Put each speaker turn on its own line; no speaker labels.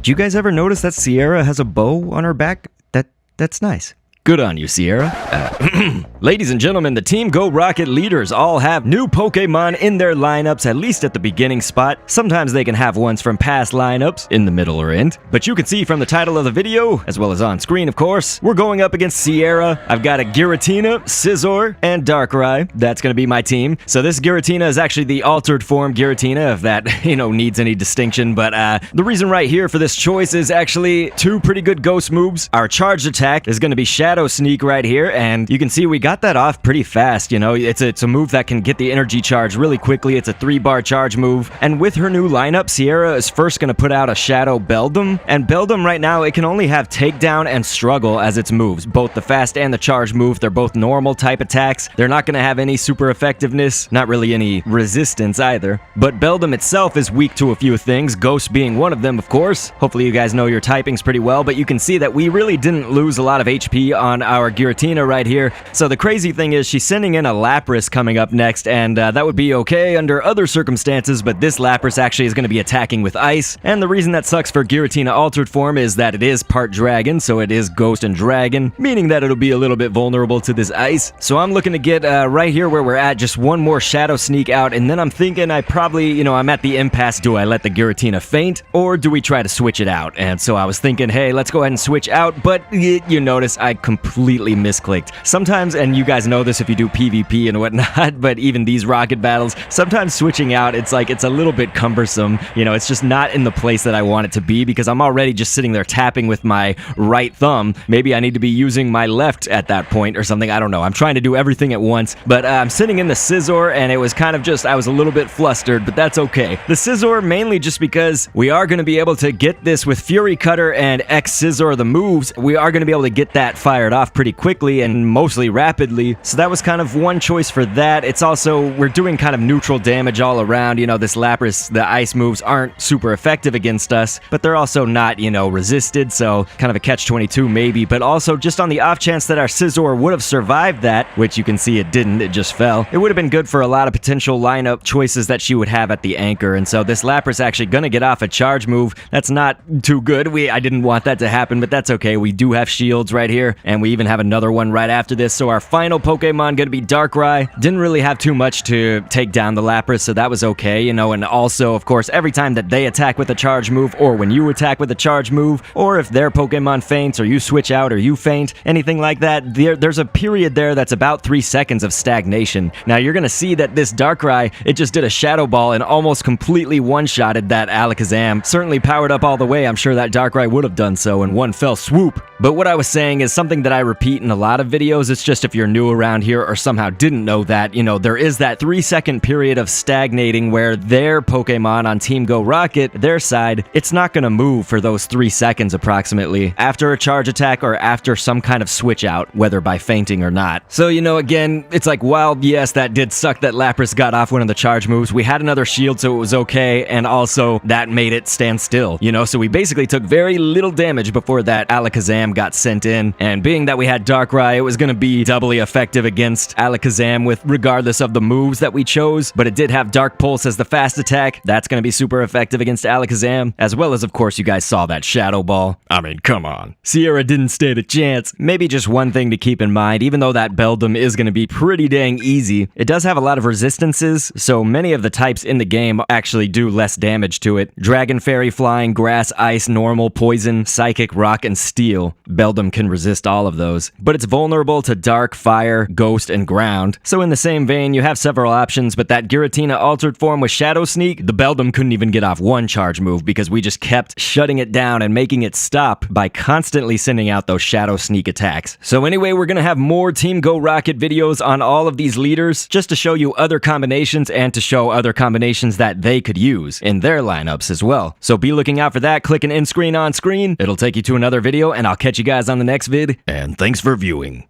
Do you guys ever notice that Sierra has a bow on her back? That's nice. Good on you, Sierra. Ladies and gentlemen, the Team Go Rocket leaders all have new Pokemon in their lineups, at least at the beginning spot. Sometimes they can have ones from past lineups, in the middle or end. But you can see from the title of the video, as well as on screen, of course, we're going up against Sierra. I've got a Giratina, Scizor, and Darkrai. That's going to be my team. So this Giratina is actually the altered form Giratina, if that, needs any distinction. But the reason right here for this choice is actually two pretty good ghost moves. Our charged attack is going to be Shadow Sneak right here, and you can see we got that off pretty fast. It's a move that can get the energy charge really quickly. It's a 3-bar charge move, and with her new lineup, Sierra is first going to put out a Shadow Beldum, and Beldum right now, it can only have Takedown and Struggle as its moves. Both the fast and the charge move, they're both normal type attacks. They're not going to have any super effectiveness, not really any resistance either. But Beldum itself is weak to a few things, Ghost being one of them, of course. Hopefully you guys know your typings pretty well, but you can see that we really didn't lose a lot of HP on our Giratina right here. So the crazy thing is she's sending in a Lapras coming up next, and that would be okay under other circumstances, but this Lapras actually is going to be attacking with Ice, and the reason that sucks for Giratina Altered Form is that it is part Dragon, so it is Ghost and Dragon, meaning that it'll be a little bit vulnerable to this Ice. So I'm looking to get right here where we're at, just one more Shadow Sneak out, and then I'm thinking I probably, I'm at the impasse. Do I let the Giratina faint, or do we try to switch it out? And so I was thinking, hey, let's go ahead and switch out, but you notice I completely misclicked. Sometimes, and you guys know this if you do PvP and whatnot, but even these rocket battles, sometimes switching out, it's a little bit cumbersome. It's just not in the place that I want it to be because I'm already just sitting there tapping with my right thumb. Maybe I need to be using my left at that point or something. I don't know. I'm trying to do everything at once, but I'm sitting in the Scizor, and it was kind of just, I was a little bit flustered, but that's okay. The Scizor mainly just because we are going to be able to get this with Fury Cutter and X Scizor, the moves, we are going to be able to get that fired off pretty quickly and mostly rapidly. So that was kind of one choice for that. It's also, we're doing kind of neutral damage all around. This Lapras, the ice moves aren't super effective against us, but they're also not, resisted. So kind of a catch-22 maybe, but also just on the off chance that our Scizor would have survived that, which you can see it didn't, it just fell. It would have been good for a lot of potential lineup choices that she would have at the anchor. And so this Lapras actually gonna get off a charge move. That's not too good. I didn't want that to happen, but that's okay. We do have shields right here, and we even have another one right after this. So our final Pokemon gonna be Darkrai. Didn't really have too much to take down the Lapras, so that was okay, and also, of course, every time that they attack with a charge move, or when you attack with a charge move, or if their Pokemon faints, or you switch out, or you faint, anything like that, there's a period there that's about 3 seconds of stagnation. Now, you're gonna see that this Darkrai, it just did a Shadow Ball and almost completely one-shotted that Alakazam. Certainly powered up all the way, I'm sure that Darkrai would have done so in one fell swoop. But what I was saying is something that I repeat in a lot of videos. It's just if you're new around here or somehow didn't know that, there is that 3-second period of stagnating where their Pokemon on Team Go Rocket, their side, it's not going to move for those 3 seconds approximately after a charge attack or after some kind of switch out, whether by fainting or not. So, again, it's like, while yes, that did suck that Lapras got off one of the charge moves, we had another shield, so it was okay, and also that made it stand still, so we basically took very little damage before that Alakazam got sent in, and being that we had Darkrai, it was going to be doubly effective against Alakazam with regardless of the moves that we chose, but it did have Dark Pulse as the fast attack. That's going to be super effective against Alakazam, as well as, of course, you guys saw that Shadow Ball. I mean, come on. Sierra didn't stand a chance. Maybe just one thing to keep in mind, even though that Beldum is going to be pretty dang easy, it does have a lot of resistances, so many of the types in the game actually do less damage to it. Dragon, Fairy, Flying, Grass, Ice, Normal, Poison, Psychic, Rock, and Steel. Beldum can resist all of those, but it's vulnerable to Dark, Fire, Ghost, and Ground. So in the same vein, you have several options, but that Giratina Altered Form with Shadow Sneak, the Beldum couldn't even get off one charge move because we just kept shutting it down and making it stop by constantly sending out those Shadow Sneak attacks. So anyway, we're gonna have more Team Go Rocket videos on all of these leaders just to show you other combinations and to show other combinations that they could use in their lineups as well. So be looking out for that. Click an end screen on screen. It'll take you to another video, and I'll catch you guys on the next vid, and thanks for viewing.